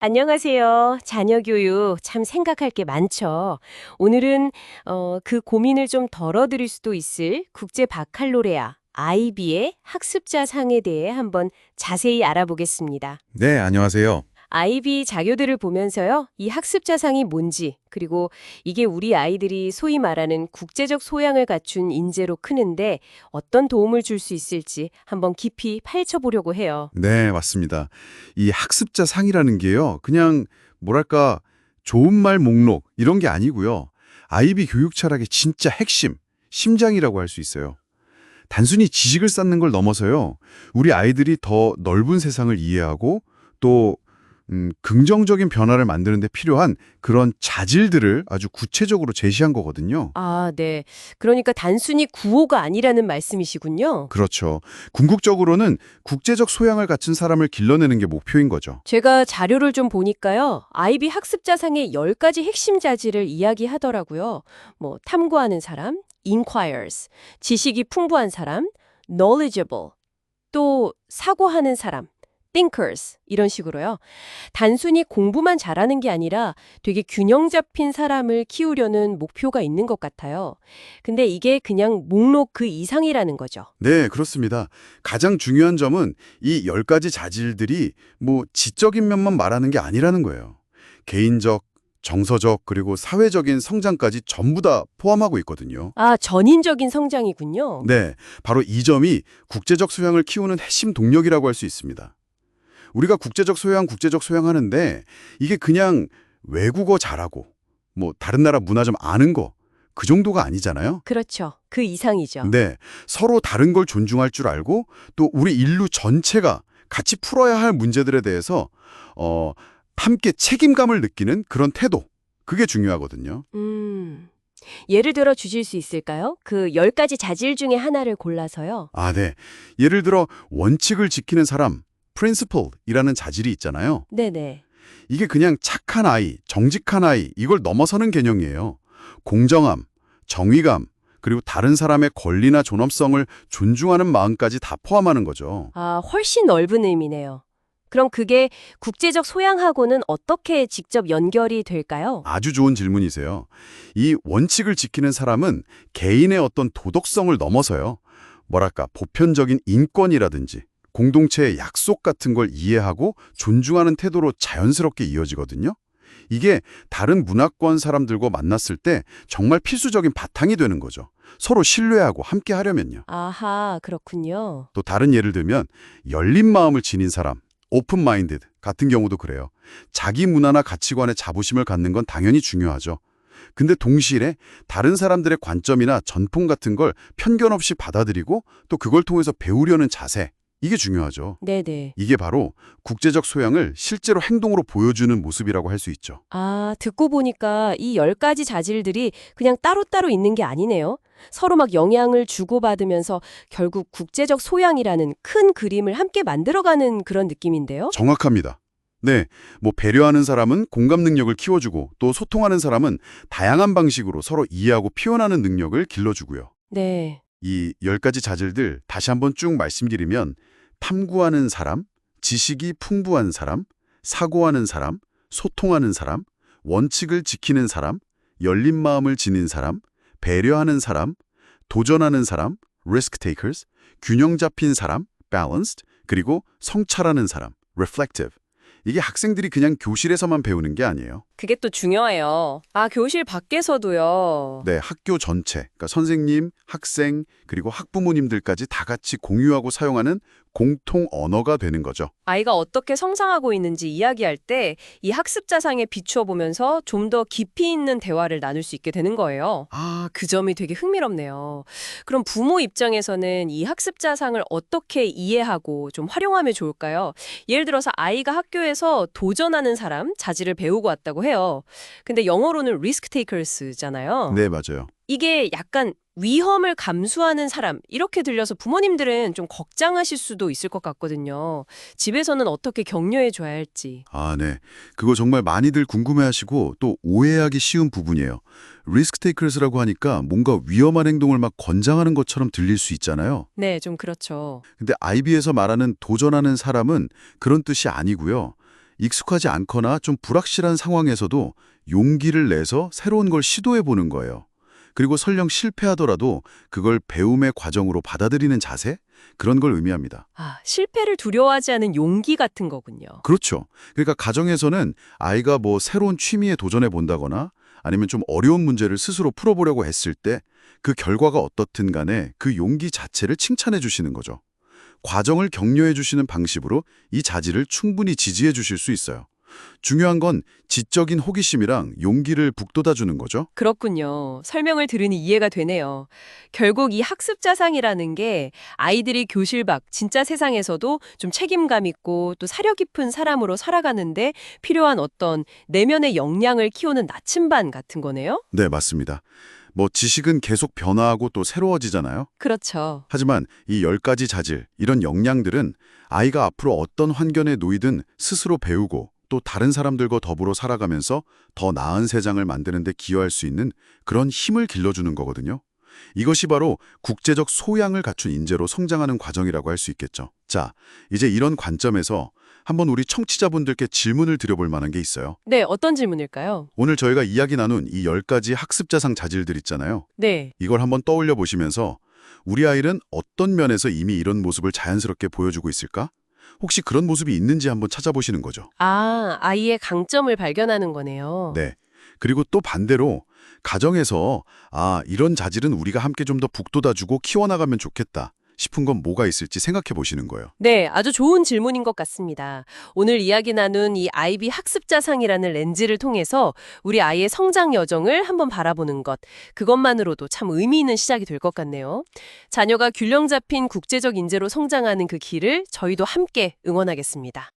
안녕하세요. 자녀 교육 참 생각할 게 많죠. 오늘은 그 고민을 좀 덜어드릴 수도 있을 국제 바칼로레아 IB의 학습자 상에 대해 한번 자세히 알아보겠습니다. 네, 안녕하세요. IB 자료들을 보면서요, 이 학습자 상이 뭔지, 그리고 이게 우리 아이들이 소위 말하는 국제적 소양을 갖춘 인재로 크는데 어떤 도움을 줄 수 있을지 한번 깊이 파헤쳐 보려고 해요. 네, 맞습니다. 이 학습자 상이라는 게요, 그냥 뭐랄까 좋은 말 목록 이런 게 아니고요. 아이비 교육 철학의 진짜 핵심, 심장이라고 할 수 있어요. 단순히 지식을 쌓는 걸 넘어서요. 우리 아이들이 더 넓은 세상을 이해하고 또 긍정적인 변화를 만드는 데 필요한 그런 자질들을 아주 구체적으로 제시한 거거든요. 아, 네. 그러니까 단순히 구호가 아니라는 말씀이시군요. 그렇죠. 궁극적으로는 국제적 소양을 갖춘 사람을 길러내는 게 목표인 거죠. 제가 자료를 좀 보니까요. 아이비 학습자상의 10가지 핵심 자질을 이야기하더라고요. 뭐 탐구하는 사람, inquires, 지식이 풍부한 사람, knowledgeable, 또 사고하는 사람, thinkers 이런 식으로요. 단순히 공부만 잘하는 게 아니라 되게 균형 잡힌 사람을 키우려는 목표가 있는 것 같아요. 근데 이게 그냥 목록 그 이상이라는 거죠. 네, 그렇습니다. 가장 중요한 점은 이 10가지 자질들이 뭐 지적인 면만 말하는 게 아니라는 거예요. 개인적, 정서적, 그리고 사회적인 성장까지 전부 다 포함하고 있거든요. 아, 전인적인 성장이군요. 네, 바로 이 점이 국제적 소양을 키우는 핵심 동력이라고 할 수 있습니다. 우리가 국제적 소양 하는데 이게 그냥 외국어 잘하고 뭐 다른 나라 문화 좀 아는 거 그 정도가 아니잖아요. 그렇죠. 그 이상이죠. 네, 서로 다른 걸 존중할 줄 알고 또 우리 인류 전체가 같이 풀어야 할 문제들에 대해서 함께 책임감을 느끼는 그런 태도, 그게 중요하거든요. 예를 들어 주실 수 있을까요? 그 10가지 자질 중에 하나를 골라서요. 아, 네. 예를 들어 원칙을 지키는 사람, principle이라는 자질이 있잖아요. 네네. 이게 그냥 착한 아이, 정직한 아이, 이걸 넘어서는 개념이에요. 공정함, 정의감, 그리고 다른 사람의 권리나 존엄성을 존중하는 마음까지 다 포함하는 거죠. 아, 훨씬 넓은 의미네요. 그럼 그게 국제적 소양하고는 어떻게 직접 연결이 될까요? 아주 좋은 질문이세요. 이 원칙을 지키는 사람은 개인의 어떤 도덕성을 넘어서요. 뭐랄까, 보편적인 인권이라든지 공동체의 약속 같은 걸 이해하고 존중하는 태도로 자연스럽게 이어지거든요. 이게 다른 문화권 사람들과 만났을 때 정말 필수적인 바탕이 되는 거죠. 서로 신뢰하고 함께 하려면요. 아하, 그렇군요. 또 다른 예를 들면 열린 마음을 지닌 사람, 오픈 마인드드 같은 경우도 그래요. 자기 문화나 가치관에 자부심을 갖는 건 당연히 중요하죠. 근데 동시에 다른 사람들의 관점이나 전통 같은 걸 편견 없이 받아들이고 또 그걸 통해서 배우려는 자세, 이게 중요하죠. 네네. 이게 바로 국제적 소양을 실제로 행동으로 보여주는 모습이라고 할 수 있죠. 아, 듣고 보니까 이 10가지 자질들이 그냥 따로따로 있는 게 아니네요. 서로 막 영향을 주고받으면서 결국 국제적 소양이라는 큰 그림을 함께 만들어가는 그런 느낌인데요. 정확합니다. 네, 뭐 배려하는 사람은 공감 능력을 키워주고 또 소통하는 사람은 다양한 방식으로 서로 이해하고 표현하는 능력을 길러주고요. 네. 이 10가지 자질들 다시 한번 쭉 말씀드리면 탐구하는 사람, 지식이 풍부한 사람, 사고하는 사람, 소통하는 사람, 원칙을 지키는 사람, 열린 마음을 지닌 사람, 배려하는 사람, 도전하는 사람, risk takers, 균형 잡힌 사람, balanced, 그리고 성찰하는 사람, reflective. 이게 학생들이 그냥 교실에서만 배우는 게 아니에요. 그게 또 중요해요. 아, 교실 밖에서도요. 네, 학교 전체, 그러니까 선생님, 학생, 그리고 학부모님들까지 다 같이 공유하고 사용하는 공통 언어가 되는 거죠. 아이가 어떻게 성장하고 있는지 이야기할 때 이 학습자상에 비추어 보면서 좀 더 깊이 있는 대화를 나눌 수 있게 되는 거예요. 아, 그 점이 되게 흥미롭네요. 그럼 부모 입장에서는 이 학습자상을 어떻게 이해하고 좀 활용하면 좋을까요? 예를 들어서 아이가 학교에서 도전하는 사람, 자질을 배우고 왔다고 해요. 근데 영어로는 risk takers잖아요. 네, 맞아요. 이게 약간 위험을 감수하는 사람 이렇게 들려서 부모님들은 좀 걱정하실 수도 있을 것 같거든요. 집에서는 어떻게 격려해 줘야 할지. 아, 네. 그거 정말 많이들 궁금해하시고 또 오해하기 쉬운 부분이에요. 리스크 테이커스라고 하니까 뭔가 위험한 행동을 막 권장하는 것처럼 들릴 수 있잖아요. 네, 좀 그렇죠. 근데 IB에서 말하는 도전하는 사람은 그런 뜻이 아니고요. 익숙하지 않거나 좀 불확실한 상황에서도 용기를 내서 새로운 걸 시도해 보는 거예요. 그리고 설령 실패하더라도 그걸 배움의 과정으로 받아들이는 자세? 그런 걸 의미합니다. 실패를 두려워하지 않은 용기 같은 거군요. 그렇죠. 그러니까 가정에서는 아이가 뭐 새로운 취미에 도전해 본다거나 아니면 좀 어려운 문제를 스스로 풀어보려고 했을 때 그 결과가 어떻든 간에 그 용기 자체를 칭찬해 주시는 거죠. 과정을 격려해 주시는 방식으로 이 자질을 충분히 지지해 주실 수 있어요. 중요한 건 지적인 호기심이랑 용기를 북돋아 주는 거죠. 그렇군요. 설명을 들으니 이해가 되네요. 결국 이 학습 자상이라는 게 아이들이 교실 밖 진짜 세상에서도 좀 책임감 있고 또 사려 깊은 사람으로 살아가는데 필요한 어떤 내면의 역량을 키우는 나침반 같은 거네요? 네, 맞습니다. 뭐 지식은 계속 변화하고 또 새로워지잖아요. 그렇죠. 하지만 이 10가지 자질, 이런 역량들은 아이가 앞으로 어떤 환경에 놓이든 스스로 배우고 또 다른 사람들과 더불어 살아가면서 더 나은 세상을 만드는 데 기여할 수 있는 그런 힘을 길러주는 거거든요. 이것이 바로 국제적 소양을 갖춘 인재로 성장하는 과정이라고 할 수 있겠죠. 자, 이제 이런 관점에서 한번 우리 청취자분들께 질문을 드려볼 만한 게 있어요. 네, 어떤 질문일까요? 오늘 저희가 이야기 나눈 이 10가지 학습자상 자질들 있잖아요. 네. 이걸 한번 떠올려 보시면서 우리 아이는 어떤 면에서 이미 이런 모습을 자연스럽게 보여주고 있을까? 혹시 그런 모습이 있는지 한번 찾아보시는 거죠. 아이의 강점을 발견하는 거네요. 네. 그리고 또 반대로 가정에서 이런 자질은 우리가 함께 좀 더 북돋아주고 키워나가면 좋겠다 싶은 건 뭐가 있을지 생각해 보시는 거예요. 네, 아주 좋은 질문인 것 같습니다. 오늘 이야기 나눈 이 아이비 학습자상이라는 렌즈를 통해서 우리 아이의 성장 여정을 한번 바라보는 것, 그것만으로도 참 의미 있는 시작이 될 것 같네요. 자녀가 균형 잡힌 국제적 인재로 성장하는 그 길을 저희도 함께 응원하겠습니다.